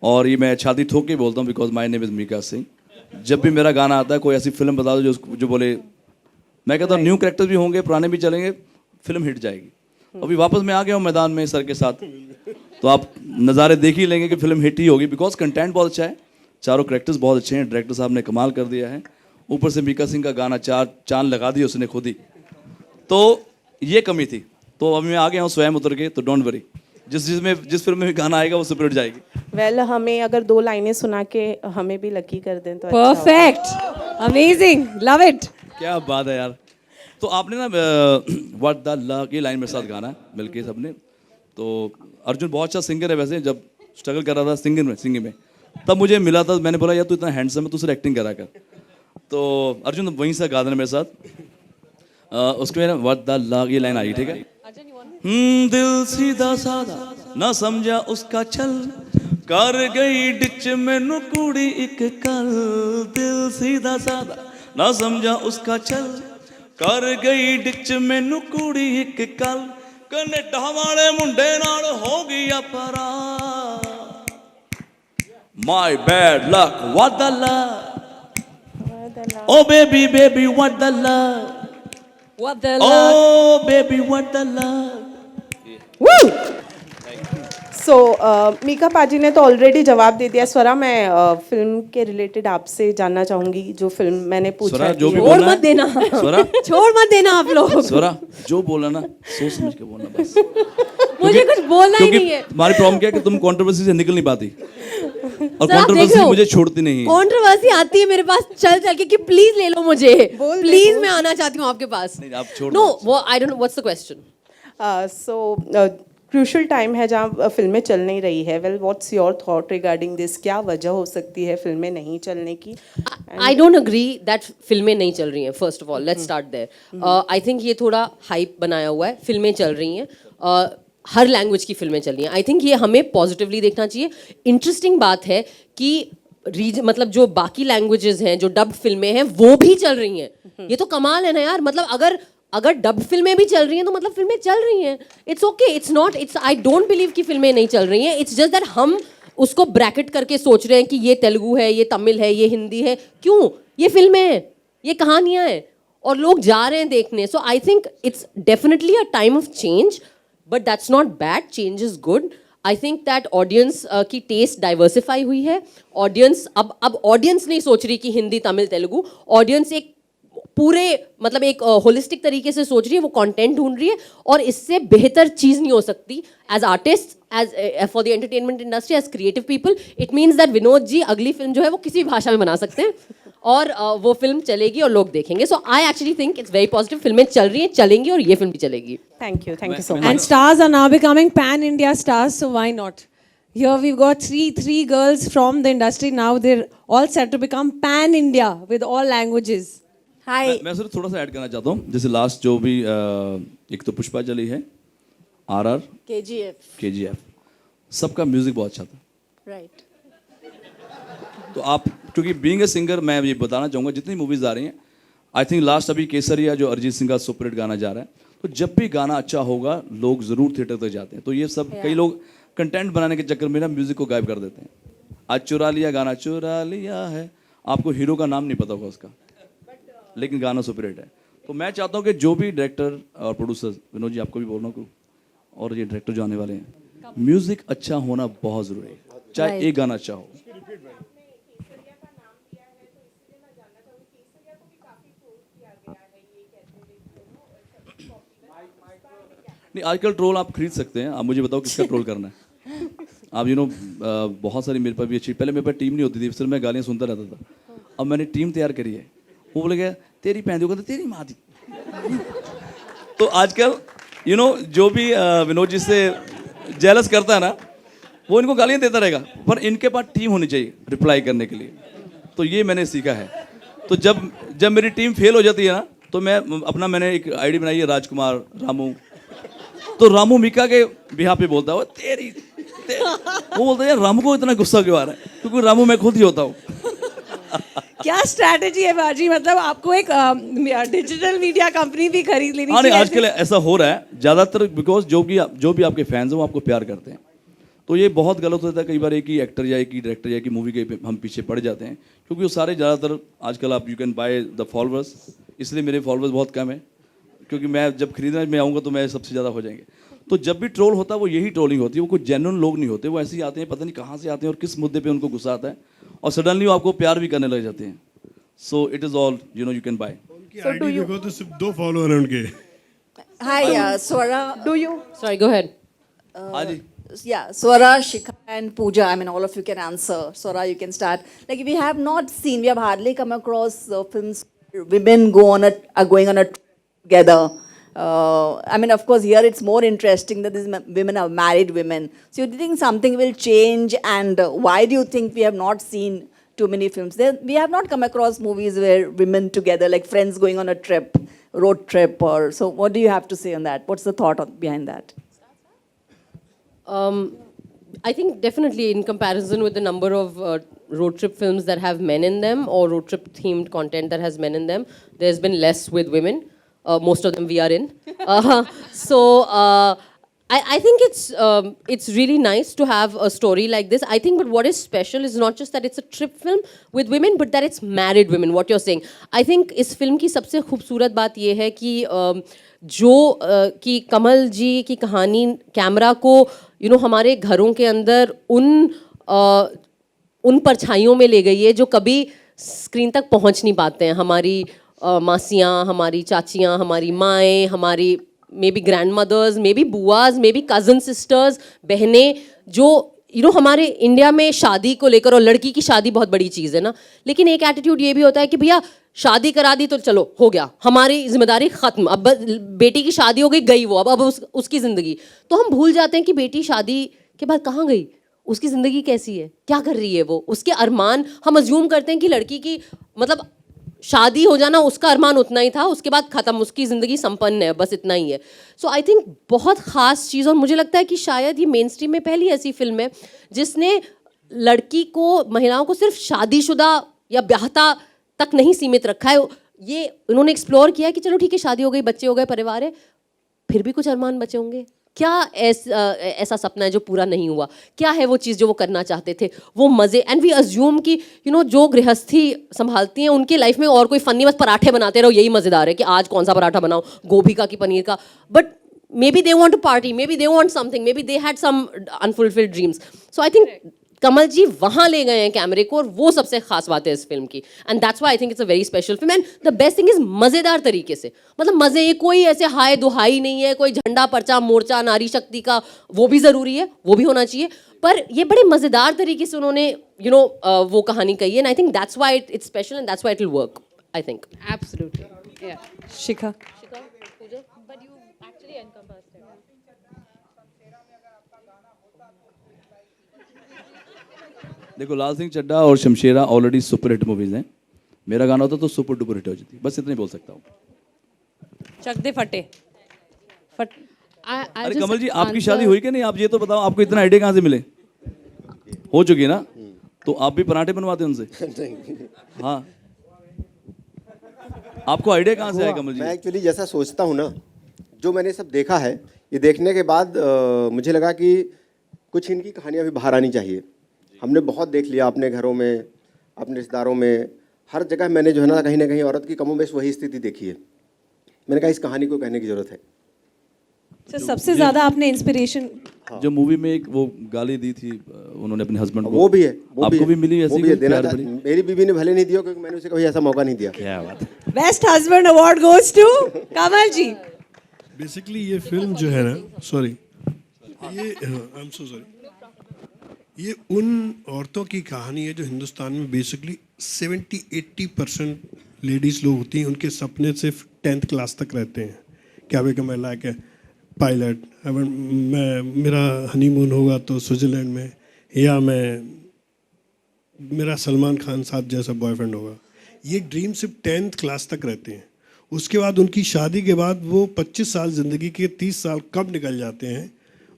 और ये मैं छाती ठोक के बोलता हूँ because my name is Mika Singh. जब भी मेरा गाना आता है, कोई ऐसी फिल्म बता दो जो बोले, मैं कहता हूँ न्यू कैरेक्टर्स भी होंगे, पुराने भी चलेंगे, फिल्म हिट जाएगी. अभी वापस मैं आ गया हूँ मैदान में सर के साथ, तो आप नज़ारे देख ही लेंगे कि फिल्म हिट ही होगी बिकॉज कंटेंट बहुत अच्छा है, चारों कैरेक्टर्स बहुत अच्छे हैं, डायरेक्टर साहब ने कमाल कर दिया है, ऊपर से मीका सिंह का गाना चांद लगा दिया उसने खुद ही. तो ये कमी थी, तो अभी मैं आ गया हूँ स्वयं उतर के, तो डोंट वरी, जिस फिल्म में भी गाना आएगा वो सुपर हिट जाएगी. वेल हमें अगर 2 लाइनें सुना के हमें भी लकी कर दें तो परफेक्ट, अमेजिंग, लव इट. क्या बात है यार. तो आपने ना व्हाट द लक, ये लाइन मेरे साथ गाना है मिलके सबने. तो अर्जुन बहुत अच्छा सिंगर है वैसे, जब स्ट्रगल कर रहा था सिंगिंग में तब मुझे मिला था, मैंने बोला यार तू इतना हैंडसम है, तू सिर्फ एक्टिंग करा कर. तो अर्जुन वहीं से गा देना मेरे साथ. उसके में व्हाट द लक ये लाइन आई, ठीक है. दिल सीधा साधा ना समझा उसका छल, कर गई डिच मैनू कुड़ी एक कल. दिल सीधा साधा ना समझा उसका छल, कर गई डिच मैनू कुड़ी एक कल. कनेडा वाले मुंडे नाल हो गया परा. My bad luck, what the luck? Oh baby, baby, what the luck? What the luck? Oh baby, what the luck? Woo! सो मीका पाजी ने तो ऑलरेडी जवाब दे दिया. स्वरा, मैं फिल्म के रिलेटेड आपसे जानना चाहूंगी, जो फिल्म मैंने पूछा. छोड़ मत देना, छोड़ मत देना आप लोग. स्वरा जो बोला ना सोच समझ के बोलना बस. मुझे कुछ बोलना ही नहीं है. हमारी प्रॉब्लम क्या है कि तुम कंट्रोवर्सी से निकल नहीं पाती, और कंट्रोवर्सी मुझे छोड़ती नहीं. कंट्रोवर्सी आती है मेरे पास चल के कि प्लीज ले लो मुझे, प्लीज मैं आना चाहती हूँ आपके पास. आप छोड़. नो, वो I don't know what's the question. So crucial time है जहाँ फिल्में चल नहीं रही है. Well what's your thought regarding this? क्या वजह हो सकती है फिल्में नहीं चलने की? आई डोंट अग्री दैट फिल्में नहीं चल रही हैं. First of all let's start there. I think ये थोड़ा हाइप बनाया हुआ है. फिल्में चल रही हैं, हर लैंग्वेज की फिल्में चल रही हैं. आई थिंक ये हमें पॉजिटिवली देखना चाहिए. इंटरेस्टिंग बात है कि मतलब जो बाकी लैंग्वेजेस हैं, जो डब फिल्में हैं, वो भी चल रही हैं. ये तो कमाल है ना यार. मतलब अगर डब फिल्में भी चल रही हैं तो मतलब फिल्में चल रही हैं. It's okay, it's I don't believe कि फिल्में नहीं चल रही हैं. इट्स जस्ट दैट हम उसको ब्रैकेट करके सोच रहे हैं कि ये तेलुगु है, ये तमिल है, ये हिंदी है. क्यों? ये फिल्में हैं, ये कहानियाँ हैं, और लोग जा रहे हैं देखने. So I think it's definitely a time of change, but that's not bad. Change is good. I think that audience की टेस्ट डाइवर्सिफाई हुई है. ऑडियंस अब ऑडियंस नहीं सोच रही कि हिंदी, तमिल, तेलुगु. ऑडियंस एक पूरे मतलब एक होलिस्टिक तरीके से सोच रही है, वो कंटेंट ढूंढ रही है, और इससे बेहतर चीज़ नहीं हो सकती as artist, as for the entertainment industry, as creative people. It means that Vinod ji अगली फिल्म जो है वो किसी भी भाषा में बना सकते हैं और वो फिल्म चलेगी और लोग देखेंगे. So I actually think it's very positive. फिल्में चल रही हैं, चलेंगी, और ये फिल्म भी चलेगी. Thank you so much. And stars are now becoming pan-India stars, so why not? Here we've got three girls from the industry now. They're all set to become pan-India with all languages. हाय. मैं सिर्फ थोड़ा सा add करना चाहता हूँ. जैसे last जो भी एक तो पुष्पा चली है, RR, KGF, सबका म्यूजिक बहुत अच्छा था. राइट. तो आप क्योंकि बीइंग ए सिंगर मैं ये बताना चाहूँगा, जितनी मूवीज़ आ रही हैं, आई थिंक लास्ट अभी केसरिया जो अरिजीत सिंह का सुपरहिट गाना जा रहा है, तो जब भी गाना अच्छा होगा लोग ज़रूर थिएटर तक जाते हैं. तो ये सब कई लोग कंटेंट बनाने के चक्कर में ना म्यूज़िक को गायब कर देते हैं. आज चुरा लिया गाना, चुरा लिया है, आपको हीरो का नाम नहीं पता होगा उसका, लेकिन गाना सुपरहिट है. तो मैं चाहता हूँ कि जो भी डायरेक्टर और प्रोड्यूसर, विनोद जी आपको भी बोलना को, और ये डायरेक्टर जो आने वाले हैं, म्यूज़िक अच्छा होना बहुत ज़रूरी है, चाहे एक गाना अच्छा हो. नहीं, आजकल ट्रोल आप खरीद सकते हैं. आप मुझे बताओ किसका ट्रोल करना है. आप बहुत सारी मेरे पास भी अच्छी, पहले मेरे पास टीम नहीं होती थी, सिर्फ मैं गालियाँ सुनता रहता था. अब मैंने टीम तैयार करी है. वो बोले गया तेरी पहन कहते तेरी माँ दी. तो आजकल जो भी विनोद जी से जेलस करता है ना, वो इनको गालियाँ देता रहेगा, पर इनके पास टीम होनी चाहिए रिप्लाई करने के लिए. तो ये मैंने सीखा है. तो जब मेरी टीम फेल हो जाती है ना, तो मैंने एक आईडी बनाई है, राजकुमार रामू. तो रामू मीका के बिहार पे बोलता है वो तेरी वो बोलता है यार रामू को इतना गुस्सा क्यों आ रहा है, क्योंकि रामू मैं खुद ही होता हूँ. क्या स्ट्रैटेजी है बाजी, मतलब आपको एक डिजिटल मीडिया कंपनी भी खरीद लेनी चाहिए. चाहिए. आजकल ऐसा हो रहा है ज़्यादातर, बिकॉज जो भी आपके फैंस हैं वो आपको प्यार करते हैं. तो ये बहुत गलत होता है. कई बार एक ही एक्टर या एक ही डायरेक्टर या एक ही मूवी के हम पीछे पड़ जाते हैं, क्योंकि वो सारे ज़्यादातर आजकल आप you can by the followers. इसलिए मेरे फॉलोअर्स बहुत कम है, क्योंकि मैं जब खरीदने में आऊँगा तो मैं सबसे ज़्यादा हो जाएंगे. तो जब भी ट्रोल होता है वो यही ट्रोलिंग होती है. वो कुछ जेन्युइन लोग नहीं होते, वो ऐसे ही आते हैं, पता नहीं कहाँ से आते हैं और किस मुद्दे पे उनको गुस्सा आता है, और सडनली वो आपको प्यार भी करने लग जाते हैं. So it is all you can buy. ID देखो तो सिर्फ 2 फॉलोअर हैं उनके. Hi, Swara. Do you? Sorry, go ahead. हाँ जी. Yeah, Swara, Shikha, and Pooja. I mean, all of you can answer. Swara, you can start. Like, we have not seen, we have hardly come across films where women are going on a trip together. I mean, of course, here it's more interesting that these women are married women. So, do you think something will change? And why do you think we have not seen too many films? We have not come across movies where women together, like friends going on a trip, road trip, or so. What do you have to say on that? What's the thought behind that? I think definitely in comparison with the number of road trip films that have men in them, or road trip themed content that has men in them, there's been less with women. Most of them we are in. I think it's really nice to have a story like this. I think, but what is special is not just that it's a trip film with women, but that it's married women. What you're saying, I think इस film की सबसे खूबसूरत बात ये है कि कि कमल जी की कहानी कैमरा को हमारे घरों के अंदर उन परछाइयों में ले गई है जो कभी स्क्रीन तक पहुंच नहीं पाते हैं. हमारी मासियाँ, हमारी चाचियाँ, हमारी माएँ, हमारी may be grandmothers, may be बुआज, मे बी कज़न सिस्टर्स, बहनें, जो हमारे इंडिया में शादी को लेकर, और लड़की की शादी बहुत बड़ी चीज़ है ना, लेकिन एक एटीट्यूड ये भी होता है कि भैया शादी करा दी तो चलो हो गया, हमारी जिम्मेदारी ख़त्म, अब बेटी की शादी हो गई वो, अब उसकी ज़िंदगी. तो हम भूल जाते हैं कि बेटी शादी के बाद कहाँ गई, उसकी ज़िंदगी कैसी है, क्या कर रही है वो, उसके अरमान. हम अज्यूम करते हैं कि लड़की की मतलब शादी हो जाना उसका अरमान उतना ही था, उसके बाद ख़त्म, उसकी ज़िंदगी संपन्न है, बस इतना ही है. सो आई थिंक बहुत ख़ास चीज़, और मुझे लगता है कि शायद ये मेन स्ट्रीम में पहली ऐसी फिल्म है जिसने लड़की को, महिलाओं को सिर्फ शादीशुदा या ब्याहता तक नहीं सीमित रखा है. ये उन्होंने एक्सप्लोर किया है कि चलो ठीक है, शादी हो गई, बच्चे हो गए, परिवार है, फिर भी कुछ अरमान बचे होंगे. क्या ऐसा सपना है जो पूरा नहीं हुआ, क्या है वो चीज़ जो वो करना चाहते थे, वो मज़े. एंड वी अज्यूम कि जो गृहस्थी संभालती हैं उनकी लाइफ में और कोई फनी बस पराठे बनाते रहो, यही मज़ेदार है कि आज कौन सा पराठा बनाओ, गोभी का कि पनीर का. But may be they want to party, may be they want something, may be they had some unfulfilled dreams. So I think Kamal ji वहाँ ले गए हैं कैमरे को, और वो सबसे खास बात है इस फिल्म की. And that's why I think it's a very special film. And the best thing is मज़ेदार तरीके से, मतलब मज़े, ये कोई ऐसे हाय दुहाई नहीं है, कोई झंडा पर्चा मोर्चा नारी शक्ति का, वो भी ज़रूरी है, वो भी होना चाहिए, पर ये बड़े मज़ेदार तरीके से उन्होंने वो कहानी कही है. And I think that's why it's special and that's why it will work, I think. Absolutely. Yeah. Shikha. But you actually encompassed it. देखो, लाल सिंह चड्ढा और Shamshera already super hit movies हैं. मेरा गाना होता तो सुपर डुपर हिट हो जाती. बस इतना ही बोल सकता हूँ. चक दे फटे. I'll अरे just कमल जी, आपकी answer- शादी हुई कि नहीं? आप ये तो बताओ, आपको इतना आइडिया कहाँ से मिले? हो चुकी ना? तो आप भी पराठे बनवाते उनसे? हाँ, आपको आइडिया कहाँ से आया कमल जी? मैं एक्चुअली जैसा सोचता हूँ ना, जो मैंने सब देखा है, ये देखने के बाद मुझे लगा कि कुछ इनकी कहानियाँ भी बाहर आनी चाहिए. हमने बहुत देख लिया अपने घरों में, अपने रिश्तेदारों में, हर जगह मैंने जो है ना कहीं औरत की कमोबेश वही स्थिति देखी है. मैंने कहा इस कहानी को कहने की ज़रूरत है. सर सबसे ज़्यादा आपने इंस्पिरेशन जो मूवी में एक वो गाली दी थी उन्होंने अपने हस्बैंड को, वो भी है, आपको भी मिली ऐसी? वो भी है, देना प्यार भरी? मेरी बीवी ने भले नहीं दिया, क्योंकि मैंने उसे कभी ऐसा मौका नहीं दिया. क्या बात है. Best husband award goes to Kamal ji. Basically ये फिल्म जो है ना, सॉरी, ये आई एम सो सॉरी, ये उन औरतों की कहानी है जो हिंदुस्तान में बेसिकली 70-80% लेडीज़ लोग होती हैं, उनके सपने सिर्फ 10th क्लास तक रहते हैं. क्या become I like a pilot, अगर मेरा हनीमून होगा तो स्विट्ज़रलैंड में, या मेरा सलमान खान साहब जैसा बॉयफ्रेंड होगा. ये ड्रीम सिर्फ 10th क्लास तक रहते हैं. उसके बाद उनकी शादी के बाद वो 25 साल ज़िंदगी के 30 साल कब निकल जाते हैं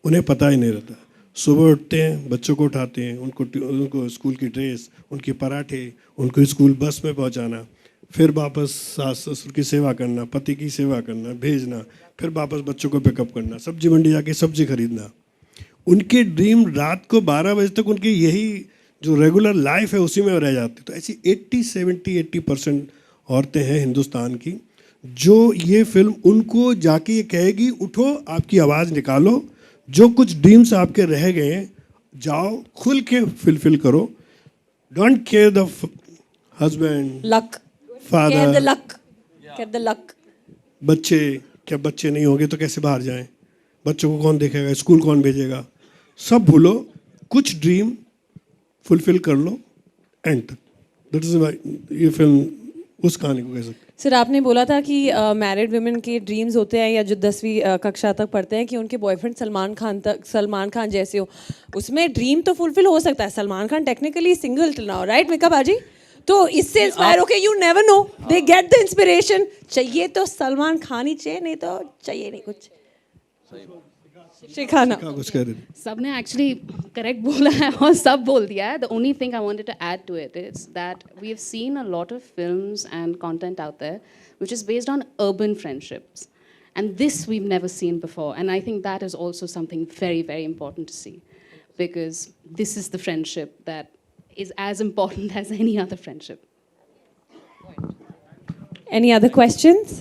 उन्हें पता ही नहीं रहता. सुबह उठते हैं, बच्चों को उठाते हैं, उनको स्कूल की ड्रेस, उनके पराठे, उनको स्कूल बस में पहुंचाना, फिर वापस सास ससुर की सेवा करना, पति की सेवा करना, भेजना, फिर वापस बच्चों को पिकअप करना, सब्जी मंडी जाके सब्जी खरीदना. उनके ड्रीम रात को 12 बजे तक उनकी यही जो रेगुलर लाइफ है उसी में रह जाते. तो ऐसी 80% औरतें हैं हिंदुस्तान की, जो ये फिल्म उनको जाके ये कहेगी, उठो, आपकी आवाज़ निकालो, जो कुछ ड्रीम्स आपके रह गए हैं जाओ खुल के फुलफिल करो. Don't care the husband, luck, father, care the luck. बच्चे, क्या बच्चे नहीं होंगे तो कैसे बाहर जाएं, बच्चों को कौन देखेगा, स्कूल कौन भेजेगा, सब भूलो, कुछ ड्रीम फुलफिल कर लो एंड तक. दैट इज ये फिल्म उस कहानी को कह सकते. सर आपने बोला था कि मैरिड वुमेन के ड्रीम्स होते हैं या जो 10वीं कक्षा तक पढ़ते हैं कि उनके बॉयफ्रेंड सलमान खान जैसे हो. उसमें ड्रीम तो फुलफिल हो सकता है. Salman Khan technically single till now, right Mika baji? तो इससे इंस्पायर होके you never know, they get the inspiration. चाहिए तो सलमान खान ही चाहिए, नहीं तो चाहिए नहीं कुछ. शिखाना कुछ कह रहे थे. सबने एक्चुअली करेक्ट बोला है और सब बोल दिया है. The only thing I wanted to add to it is that we have seen a lot of films and content out there which is based on urban friendships, and this we've never seen before, and I think that is also something very, very important to see, because this is the friendship that is as important as any other friendship. Any other questions?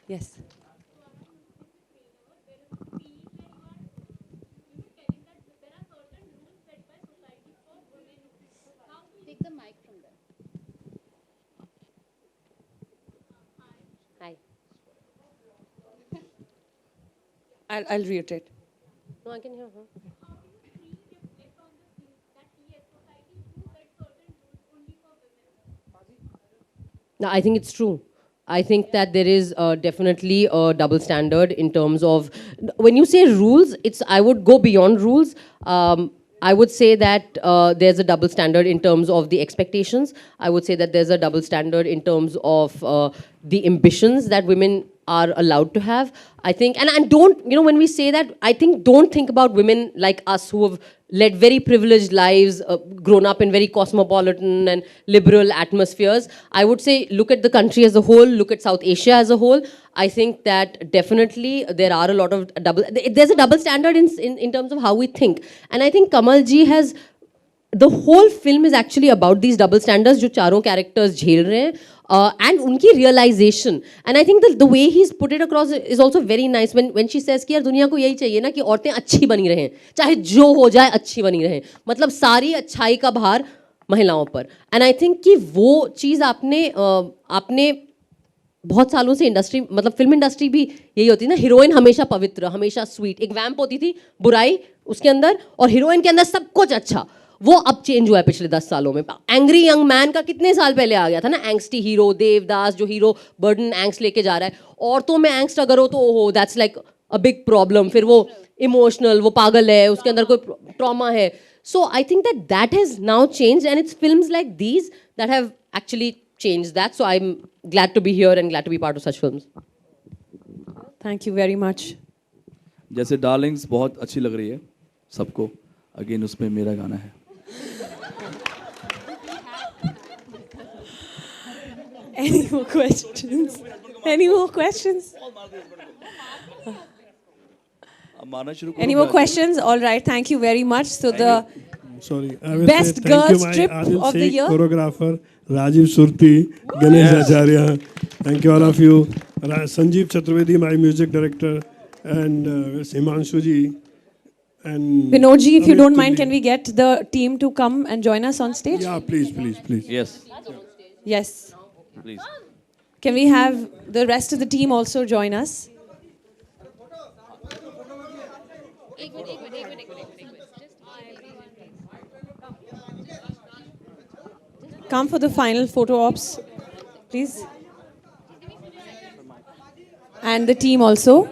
Yes. Take the mic from there. Hi. I'll reiterate. No, I can hear her. No, I think it's true. I think that there is definitely a double standard in terms of when you say rules. I would go beyond rules. I would say that there's a double standard in terms of the expectations. I would say that there's a double standard in terms of the ambitions that women are allowed to have. I think, and don't, when we say that, I think don't think about women like us who have led very privileged lives, grown up in very cosmopolitan and liberal atmospheres. I would say look at the country as a whole, look at South Asia as a whole. I think that definitely there are a lot of there's a double standard in terms of how we think. And I think Kamal ji has, the whole film is actually about these double standards जो चारों characters झेल रहे हैं. and उनकी realization, and I think the way he's put it across is also very nice when she says कि यार दुनिया को यही चाहिए ना कि औरतें अच्छी बनी रहें, चाहे जो हो जाए अच्छी बनी रहें, मतलब सारी अच्छाई का भार महिलाओं पर. And I think कि वो चीज़ आपने बहुत सालों से इंडस्ट्री, मतलब फिल्म इंडस्ट्री भी यही होती है ना, हीरोइन हमेशा पवित्र, हमेशा स्वीट, एक वैम्प होती थी बुराई उसके अंदर और हीरोइन के अंदर सब कुछ अच्छा. वो अब चेंज हुआ है पिछले 10 सालों में. एंग्री यंग मैन का कितने साल पहले आ गया था ना, एंग्स्टी हीरो, देवदास जो हीरो बर्डन एंग्स्ट लेके जा रहा है. औरतों में एंग्स्ट अगर हो तो ओहो that's like a big problem, फिर वो इमोशनल, वो पागल है, उसके अंदर कोई ट्रॉमा है. So I think that has now change and it's films like these that have actually changed that. So I'm glad to be here and glad to be part of such films. Thank you very much. जैसे Darling's बहुत अच्छी लग रही है सबको, again उसमें मेरा गाना है. Any more questions? Any more questions? अब मारना शुरू करो. Any more questions? All right. Thank you very much. So the Sorry, I will best say thank girl you my strip Adil of the Sheikh, year. choreographer Rajiv Surti, Ganesh Acharya. Thank you all of you. Sanjeev Chaturvedi, my music director, and Himanshu ji. And Vinodji, if you Amit don't mind, Tulli. can we get the team to come and join us on stage? Yeah, please. Yes, Yes. please. Can we have the rest of the team also join us? Come for the final photo ops, please. And the team also.